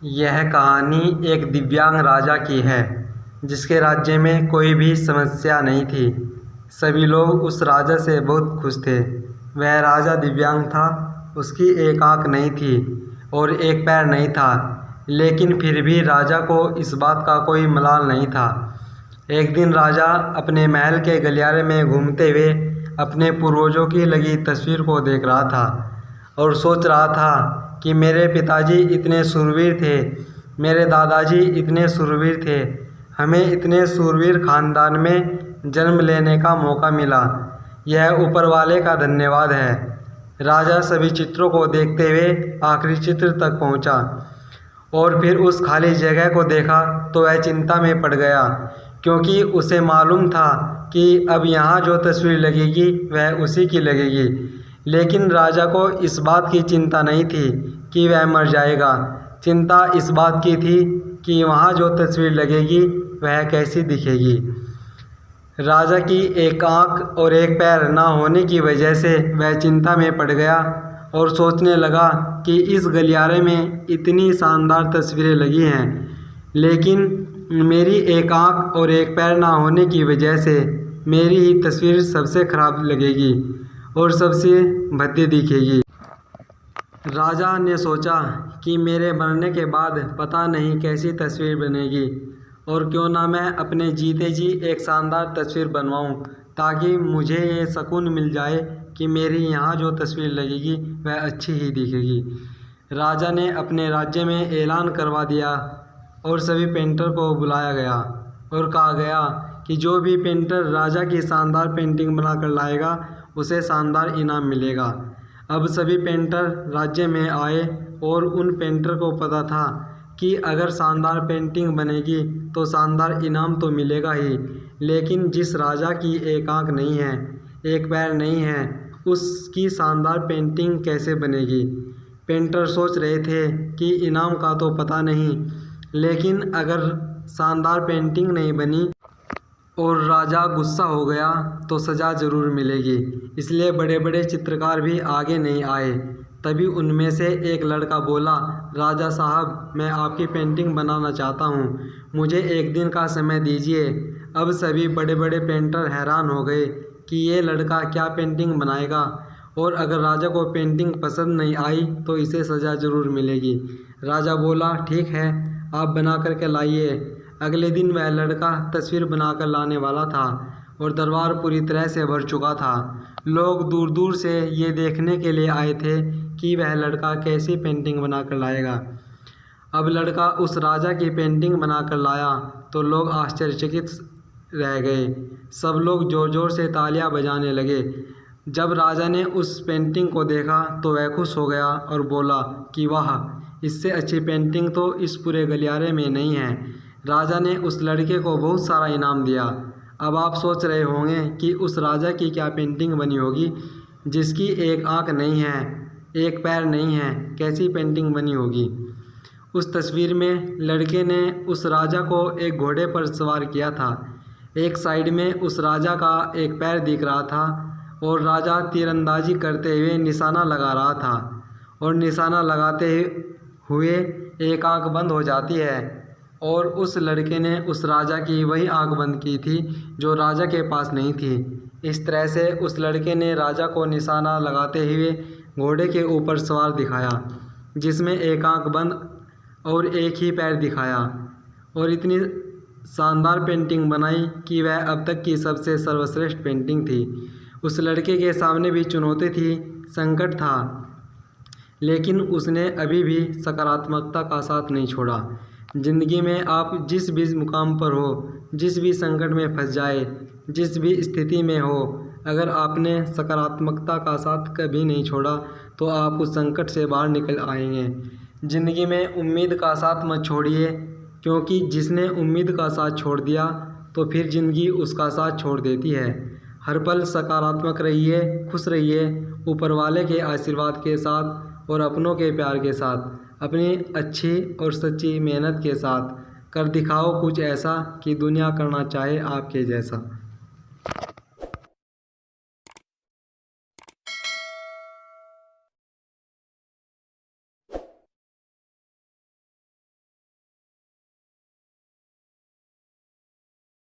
यह कहानी एक दिव्यांग राजा की है जिसके राज्य में कोई भी समस्या नहीं थी। सभी लोग उस राजा से बहुत खुश थे। वह राजा दिव्यांग था, उसकी एक आंख नहीं थी और एक पैर नहीं था, लेकिन फिर भी राजा को इस बात का कोई मलाल नहीं था। एक दिन राजा अपने महल के गलियारे में घूमते हुए अपने पूर्वजों की लगी तस्वीर को देख रहा था और सोच रहा था कि मेरे पिताजी इतने शूरवीर थे, मेरे दादाजी इतने शूरवीर थे, हमें इतने शूरवीर खानदान में जन्म लेने का मौका मिला। यह ऊपर वाले का धन्यवाद है। राजा सभी चित्रों को देखते हुए आखिरी चित्र तक पहुंचा और फिर उस खाली जगह को देखा तो वह चिंता में पड़ गया, क्योंकि उसे मालूम था कि अब यहाँ जो तस्वीर लगेगी वह उसी की लगेगी। लेकिन राजा को इस बात की चिंता नहीं थी कि वह मर जाएगा। चिंता इस बात की थी कि वहाँ जो तस्वीर लगेगी वह कैसी दिखेगी। राजा की एक आंख और एक पैर ना होने की वजह से वह चिंता में पड़ गया और सोचने लगा कि इस गलियारे में इतनी शानदार तस्वीरें लगी हैं, लेकिन मेरी एक आंख और एक पैर ना होने की वजह से मेरी ही तस्वीर सबसे खराब लगेगी और सबसे भद्दी दिखेगी। राजा ने सोचा कि मेरे मरने के बाद पता नहीं कैसी तस्वीर बनेगी, और क्यों ना मैं अपने जीते जी एक शानदार तस्वीर बनवाऊं, ताकि मुझे ये सुकून मिल जाए कि मेरी यहाँ जो तस्वीर लगेगी वह अच्छी ही दिखेगी। राजा ने अपने राज्य में ऐलान करवा दिया और सभी पेंटर को बुलाया गया और कहा गया कि जो भी पेंटर राजा की शानदार पेंटिंग बनाकर लाएगा उसे शानदार इनाम मिलेगा। अब सभी पेंटर राज्य में आए और उन पेंटर को पता था कि अगर शानदार पेंटिंग बनेगी तो शानदार इनाम तो मिलेगा ही, लेकिन जिस राजा की एक आंख नहीं है, एक पैर नहीं है, उसकी शानदार पेंटिंग कैसे बनेगी। पेंटर सोच रहे थे कि इनाम का तो पता नहीं, लेकिन अगर शानदार पेंटिंग नहीं बनी और राजा गुस्सा हो गया तो सज़ा ज़रूर मिलेगी। इसलिए बड़े बड़े चित्रकार भी आगे नहीं आए। तभी उनमें से एक लड़का बोला, राजा साहब, मैं आपकी पेंटिंग बनाना चाहता हूँ, मुझे एक दिन का समय दीजिए। अब सभी बड़े बड़े पेंटर हैरान हो गए कि ये लड़का क्या पेंटिंग बनाएगा, और अगर राजा को पेंटिंग पसंद नहीं आई तो इसे सज़ा ज़रूर मिलेगी। राजा बोला, ठीक है, आप बना करके लाइए। अगले दिन वह लड़का तस्वीर बनाकर लाने वाला था और दरबार पूरी तरह से भर चुका था। लोग दूर दूर से ये देखने के लिए आए थे कि वह लड़का कैसी पेंटिंग बनाकर लाएगा। अब लड़का उस राजा की पेंटिंग बनाकर लाया तो लोग आश्चर्यचकित रह गए। सब लोग ज़ोर ज़ोर से तालियां बजाने लगे। जब राजा ने उस पेंटिंग को देखा तो वह खुश हो गया और बोला कि वाह, इससे अच्छी पेंटिंग तो इस पूरे गलियारे में नहीं है। राजा ने उस लड़के को बहुत सारा इनाम दिया। अब आप सोच रहे होंगे कि उस राजा की क्या पेंटिंग बनी होगी जिसकी एक आंख नहीं है, एक पैर नहीं है, कैसी पेंटिंग बनी होगी। उस तस्वीर में लड़के ने उस राजा को एक घोड़े पर सवार किया था। एक साइड में उस राजा का एक पैर दिख रहा था और राजा तीरंदाजी करते हुए निशाना लगा रहा था, और निशाना लगाते हुए एक आंख बंद हो जाती है, और उस लड़के ने उस राजा की वही आंख बंद की थी जो राजा के पास नहीं थी। इस तरह से उस लड़के ने राजा को निशाना लगाते हुए घोड़े के ऊपर सवार दिखाया, जिसमें एक आंख बंद और एक ही पैर दिखाया, और इतनी शानदार पेंटिंग बनाई कि वह अब तक की सबसे सर्वश्रेष्ठ पेंटिंग थी। उस लड़के के सामने भी चुनौती थी, संकट था, लेकिन उसने अभी भी सकारात्मकता का साथ नहीं छोड़ा। ज़िंदगी में आप जिस भी मुकाम पर हो, जिस भी संकट में फंस जाए, जिस भी स्थिति में हो, अगर आपने सकारात्मकता का साथ कभी नहीं छोड़ा तो आप उस संकट से बाहर निकल आएंगे। ज़िंदगी में उम्मीद का साथ मत छोड़िए, क्योंकि जिसने उम्मीद का साथ छोड़ दिया तो फिर ज़िंदगी उसका साथ छोड़ देती है। हर पल सकारात्मक रहिए, खुश रहिए, ऊपर वाले के आशीर्वाद के साथ और अपनों के प्यार के साथ, अपनी अच्छी और सच्ची मेहनत के साथ कर दिखाओ कुछ ऐसा कि दुनिया करना चाहे आपके जैसा।